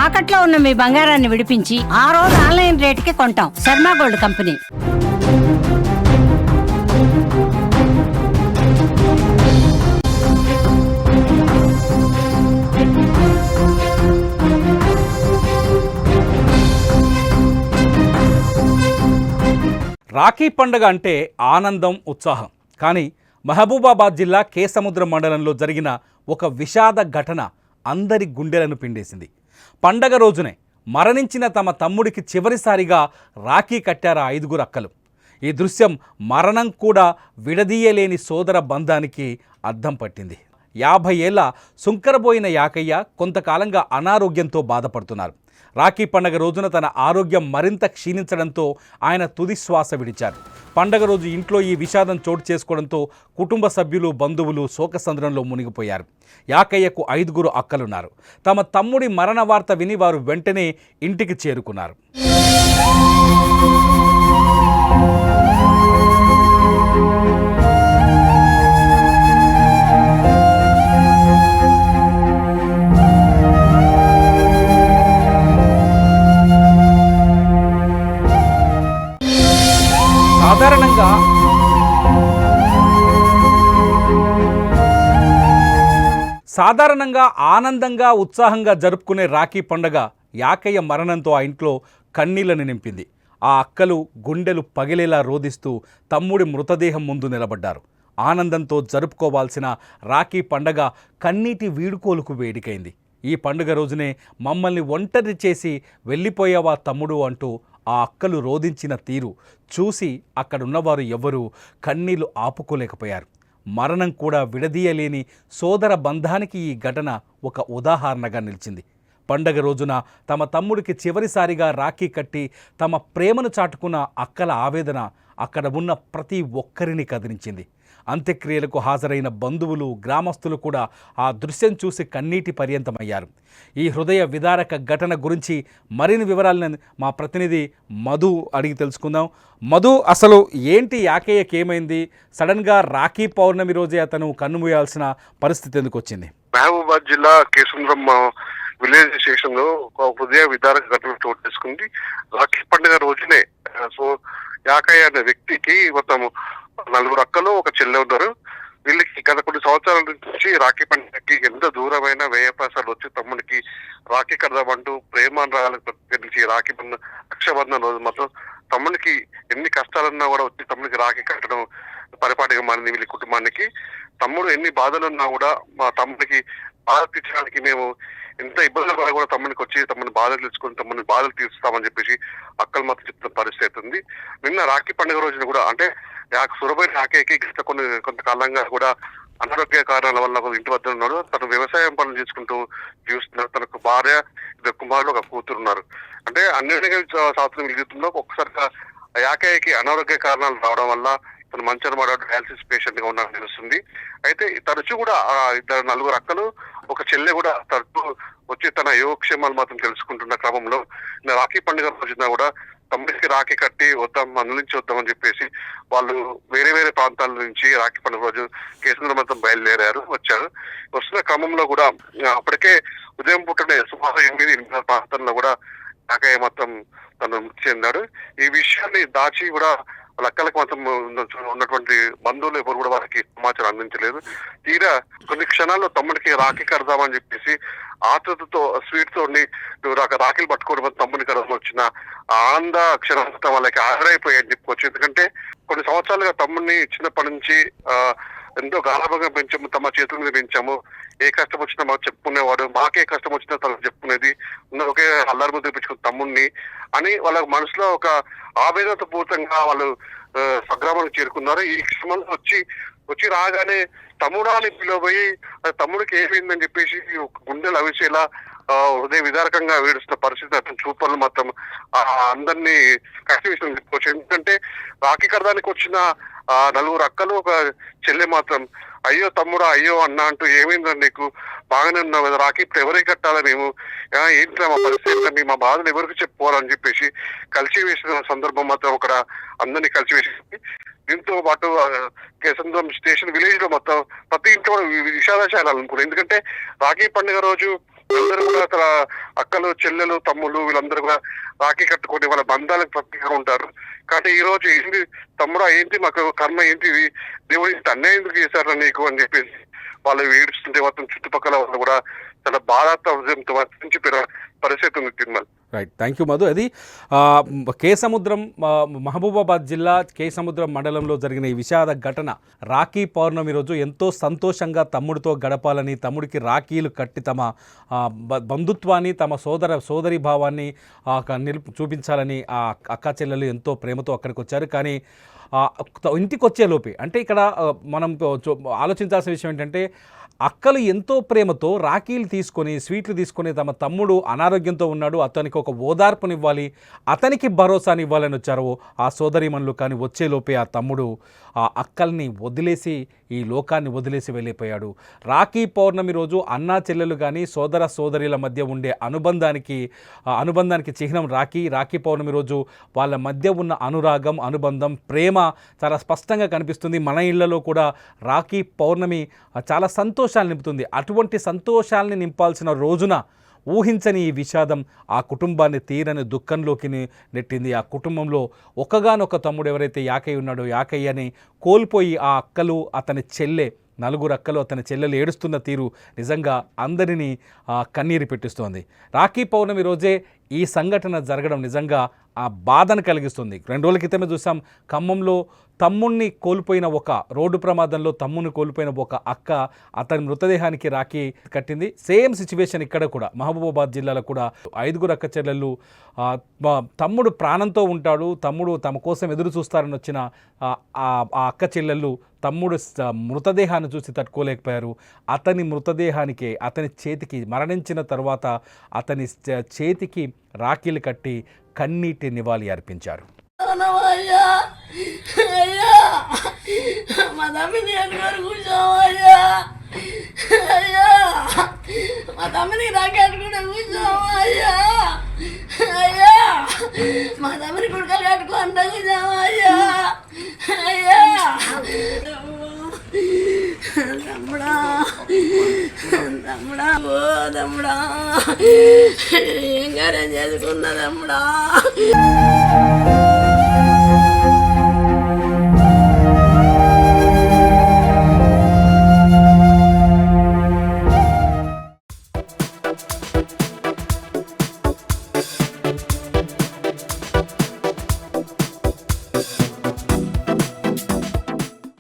తాకట్లో ఉన్న మీ బంగారాన్ని విడిపించి ఆ రోజు ఆన్లైన్ రేటుకి కొంటాం. Sharma gold company. రాఖీ పండుగ అంటే ఆనందం, ఉత్సాహం. కానీ మహబూబాబాద్ జిల్లా కేసముద్రం మండలంలో జరిగిన ఒక విషాద ఘటన అందరి గుండెలను పిండేసింది. పండగ రోజునే మరణించిన తమ తమ్ముడికి చివరిసారిగా రాఖీ కట్టారు 5 అక్కలు. ఈ దృశ్యం మరణం కూడా విడదీయలేని సోదర బంధానికి అద్దం పట్టింది. 50 ఏళ్ల సుంకరబోయిన యాకయ్య కొంతకాలంగా అనారోగ్యంతో బాధపడుతున్నారు. రాఖీ పండగ రోజున తన ఆరోగ్యం మరింత క్షీణించడంతో ఆయన తుది శ్వాస విడిచారు. పండగ రోజు ఇంట్లో ఈ విషాదం చోటు చేసుకోవడంతో కుటుంబ సభ్యులు, బంధువులు శోకసంద్రంలో మునిగిపోయారు. యాకయ్యకు 5 అక్కలున్నారు. తమ తమ్ముడి మరణ వార్త విని వారు వెంటనే ఇంటికి చేరుకున్నారు. సాధారణంగా ఆనందంగా, ఉత్సాహంగా జరుపుకునే రాఖీ పండగ యాకయ్య మరణంతో ఆ ఇంట్లో కన్నీళ్లను నింపింది. ఆ అక్కలు గుండెలు పగిలేలా రోదిస్తూ తమ్ముడి మృతదేహం ముందు నిలబడ్డారు. ఆనందంతో జరుపుకోవాల్సిన రాఖీ పండగ కన్నీటి వీడుకోలుకు వేడికైంది. ఈ పండుగ రోజునే మమ్మల్ని ఒంటరి చేసి వెళ్ళిపోయావా తమ్ముడు అంటూ ఆ అక్కలు రోదించిన తీరు చూసి అక్కడున్నవారు ఎవ్వరూ కన్నీళ్లు ఆపుకోలేకపోయారు. మరణం కూడా విడదీయలేని సోదర బంధానికి ఈ ఘటన ఒక ఉదాహరణగా నిలిచింది. పండగ రోజున తమ తమ్ముడికి చివరిసారిగా రాఖీ కట్టి తమ ప్రేమను చాటుకున్న అక్కల ఆవేదన అక్కడ ఉన్న ప్రతి ఒక్కరిని కదిలించింది. అంత్యక్రియలకు హాజరైన బంధువులు, గ్రామస్తులు కూడా ఆ దృశ్యం చూసి కన్నీటి పర్యంతమయ్యారు. ఈ హృదయ విదారక ఘటన గురించి మరిన్ని వివరాలను మా ప్రతినిధి మధు అడిగి తెలుసుకుందాం. మధు, అసలు ఏంటి యాకయ్యకి ఏమైంది? సడన్గా రాఖీ పౌర్ణమి రోజే అతను కన్నుమూయాల్సిన పరిస్థితి ఎందుకు వచ్చింది? మహబూబాబాద్ జిల్లా కేసుంద్రం విలేజ్ స్టేషన్ లో ఒక హృదయ విదారక ఘటన చోటు చేసుకుంది. రాఖీ పండుగ రోజునే యాకయ్య అనే వ్యక్తికి మొత్తం 4 అక్కలు, ఒక చెల్లె ఉన్నారు. వీళ్ళకి గత కొన్ని సంవత్సరాల నుంచి రాఖీ పండుగకి ఎంత దూరమైన వ్యయపాసాలు వచ్చి తమ్ముడికి రాఖీ కడదామంటూ ప్రేమానురాగాలకు ప్రతినిధి రాఖీ రక్షాబంధన రోజు మాత్రం తమ్ముడికి ఎన్ని కష్టాలున్నా కూడా వచ్చి తమ్ముడికి రాఖీ కట్టడం పరిపాటిగా మారింది వీళ్ళ కుటుంబానికి. తమ్ముడు ఎన్ని బాధలున్నా కూడా మా తమ్ముడికి బాధ తీర్చడానికి మేము ఎంత ఇబ్బందులు పడ కూడా తమ్ముడికి వచ్చి తమ్ముని బాధలు తెలుసుకుని తమ్ముని బాధలు తీరుస్తామని చెప్పేసి అక్కలు మాత్రం చెప్తున్న పరిస్థితి ఉంది. నిన్న రాఖీ పండుగ రోజున కూడా అంటే సురభైన రాఖీకి గత కొంతకాలంగా కూడా అనారోగ్య కారణాల వల్ల ఇంటి వద్ద ఉన్నాడు. తను వ్యవసాయం పనులు చేసుకుంటూ జీవిస్తున్నాడు. తనకు భార్య, 2 కుమారులు, 1 కూతురు ఉన్నారు. అంటే 12 సంవత్సరం జీవితంలో ఒక్కసారిగా యాకయ్యకి అనారోగ్య కారణాలు రావడం వల్ల తను మంచనమాడ డయాలసిస్ పేషెంట్ గా ఉన్నాడని తెలుస్తుంది. అయితే తరచూ కూడా 4 అక్కలు, ఒక చెల్లె కూడా తరచూ వచ్చి తన యోగక్షేమాలు మాత్రం తెలుసుకుంటున్న క్రమంలో రాఖీ పండుగ రోజున కూడా తమ్ముడికి రాఖీ కట్టి వద్దాం, నుంచి వద్దామని చెప్పేసి వాళ్ళు వేరే వేరే ప్రాంతాల నుంచి రాఖీ పండుగ రోజు కేసుంద్రం మొత్తం బయలుదేరారు, వచ్చారు. వస్తున్న క్రమంలో కూడా అప్పటికే ఉదయం పుట్టనే సుమారు 8-8 ప్రాంతంలో కూడా యాకయ్య మొత్తం తను మృతి చెందాడు. ఈ విషయాన్ని దాచి కూడా వాళ్ళ అక్కలకు మాత్రం ఉన్నటువంటి బంధువులు ఎవరు కూడా వారికి సమాచారం అందించలేదు. తీరా కొన్ని క్షణాల్లో తమ్ముడికి రాఖీ కడదామని చెప్పేసి ఆతృతతో స్వీట్ తోని రాఖీలు పట్టుకోవడం తమ్ముడికి కడదాం వచ్చిన ఆనంద క్షణంతో వాళ్ళకి ఆదరైపోయాయని చెప్పుకోవచ్చు. ఎందుకంటే కొన్ని సంవత్సరాలుగా తమ్ముడిని చిన్నప్పటి నుంచి ఎంతో గాఢంగా పెంచాము, తమ చేతుల మీద పెంచాము. ఏ కష్టం వచ్చినా మాకు చెప్పుకునేవాడు, మాకే కష్టం వచ్చినా తనకు చెప్పుకునేది, ఒకే అల్లరి ముద్ర తెప్పించుకున్న తమ్ముడిని అని వాళ్ళ మనసులో ఒక ఆవేదన పూర్తంగా వాళ్ళు స్వగ్రామానికి చేరుకున్నారు. ఈ క్రమంలో వచ్చి రాగానే తమ్ముడా అని పిలువబోయి తమ్ముడికి ఏమైందని చెప్పేసి గుండెలు అవిసేలా హృదయ విదారకంగా వేడుస్తున్న పరిస్థితి అతను చూపాలని మాత్రం అందరినీ కష్టం చెప్పుకోవచ్చు. ఎందుకంటే రాఖీ కడదానికి వచ్చిన 4 అక్కలు, ఒక చెల్లె మాత్రం అయ్యో తమ్ముడా, అయ్యో అన్న అంటూ ఏమైందని నీకు, బాగానే ఉన్నావు కదా, రాఖీ ఇప్పుడు ఎవరికి కట్టాలా, మేము ఏంటి మా పరిస్థితి, మా బాధలు ఎవరికి చెప్పుకోవాలని చెప్పేసి కలిసి వేసిన సందర్భం మాత్రం అక్కడ అందరినీ కలిసి వేసింది. దీంతో పాటు కేసంద్రం స్టేషన్ విలేజ్ లో మొత్తం ప్రతి ఇంట్లో విషాదశాలు అనుకున్నాను. ఎందుకంటే రాఖీ పండుగ రోజు అందరూ కూడా అసలు అక్కలు చెల్లెలు తమ్ముళ్ళు వీళ్ళందరూ కూడా రాఖీ కట్టుకొని వాళ్ళ బంధాలకు ప్రత్యేకంగా ఉంటారు. కానీ ఈ రోజు ఏంటి తమ్ముడా, ఏంటి మాకు కర్మ ఏంటి, దేవుడు ఇంత అన్యాయం ఎందుకు చేశారా నీకు అని చెప్పేసి వాళ్ళు ఏడుస్తుంటే మొత్తం చుట్టుపక్కల వాళ్ళు కూడా చాలా బాధాంతో వర్తించిపోయిన పరిస్థితి ఉంది Tirumala. Right, thank you Madhu. అది కేసముద్రం, మహబూబాబాద్ జిల్లా కేసముద్రం మండలంలో జరిగిన ఈ విషాద ఘటన. రాఖీ పౌర్ణమి రోజు ఎంతో సంతోషంగా తమ్ముడితో గడపాలని, తమ్ముడికి రాఖీలు కట్టి తమ బంధుత్వాన్ని, తమ సోదరి భావాన్ని చూపించాలని ఆ అక్క చెల్లెలు ఎంతో ప్రేమతో అక్కడికి వచ్చారు. కానీ ఇంటికి వచ్చేలోపే, అంటే ఇక్కడ మనం ఆలోచించాల్సిన విషయం ఏంటంటే, అక్కలు ఎంతో ప్రేమతో రాఖీలు తీసుకొని, స్వీట్లు తీసుకొని, తమ తమ్ముడు అనారోగ్యంతో ఉన్నాడు, అతనికి ఒక ఓదార్పునివ్వాలి, అతనికి భరోసానివ్వాలని వచ్చారు ఆ సోదరీమణులు. కానీ వచ్చేలోపే ఆ తమ్ముడు ఆ అక్కల్ని వదిలేసి, ఈ లోకాన్ని వదిలేసి వెళ్ళిపోయాడు. రాఖీ పౌర్ణమి రోజు అన్నా చెల్లెలు కానీ సోదర సోదరీల మధ్య ఉండే అనుబంధానికి చిహ్నం రాఖీ పౌర్ణమి రోజు వాళ్ళ మధ్య ఉన్న అనురాగం, అనుబంధం, ప్రేమ చాలా స్పష్టంగా కనిపిస్తుంది. మన ఇళ్లలో కూడా రాఖీ పౌర్ణమి చాలా సంతోషాలు నింపుతుంది. అటువంటి సంతోషాలని నింపాల్సిన రోజున ఊహించని ఈ విషాదం ఆ కుటుంబాన్ని తీరని దుఃఖంలోకి నెట్టింది. ఆ కుటుంబంలో ఒకగానొక తమ్ముడు ఎవరైతే యాకయ్య ఉన్నాడో, యాకయ్యని కోల్పోయి ఆ అక్కలు, అతని చెల్లె, 4 అక్కలు, అతని చెల్లెలు ఏడుస్తున్న తీరు నిజంగా అందరినీ కన్నీరు పెట్టిస్తోంది. రాఖీ పౌర్ణమి రోజే ఈ సంఘటన జరగడం నిజంగా ఆ బాధను కలిగిస్తుంది. 2 రోజుల క్రితమే చూసాం, ఖమ్మంలో తమ్ముణ్ణి కోల్పోయిన రోడ్డు ప్రమాదంలో తమ్ముని కోల్పోయిన ఒక అక్క అతని మృతదేహానికి రాఖీ కట్టింది. సేమ్ సిచ్యువేషన్ ఇక్కడ కూడా మహబూబాబాద్ జిల్లాలో కూడా 5 అక్క చెల్లెళ్ళు, తమ్ముడు ప్రాణంతో ఉంటాడు, తమ్ముడు తమ కోసం ఎదురు చూస్తారని వచ్చిన ఆ అక్క చెల్లెళ్ళు తమ్ముడు మృతదేహాన్ని చూసి తట్టుకోలేకపోయారు. అతని మృతదేహానికి, అతని చేతికి, మరణించిన తర్వాత అతని చేతికి రాఖీలు కట్టి కన్నీటి నివాళి అర్పించారు. మా తమ్మిని ఎన్నుకొని కూర్చోమయ్యా, అయ్యా మా తమ్మిని రాకెట్టుకుంటే కూర్చోమయ్యా, అయ్యా మా తమ్మిని కుడుకలు కట్టుకుంటా కూర్చోమయ్యా, అయ్యా తమ్ముడా తమ్ముడా, ఓ తమ్ముడా ఏం కార్యం చేసుకున్నా తమ్ముడా.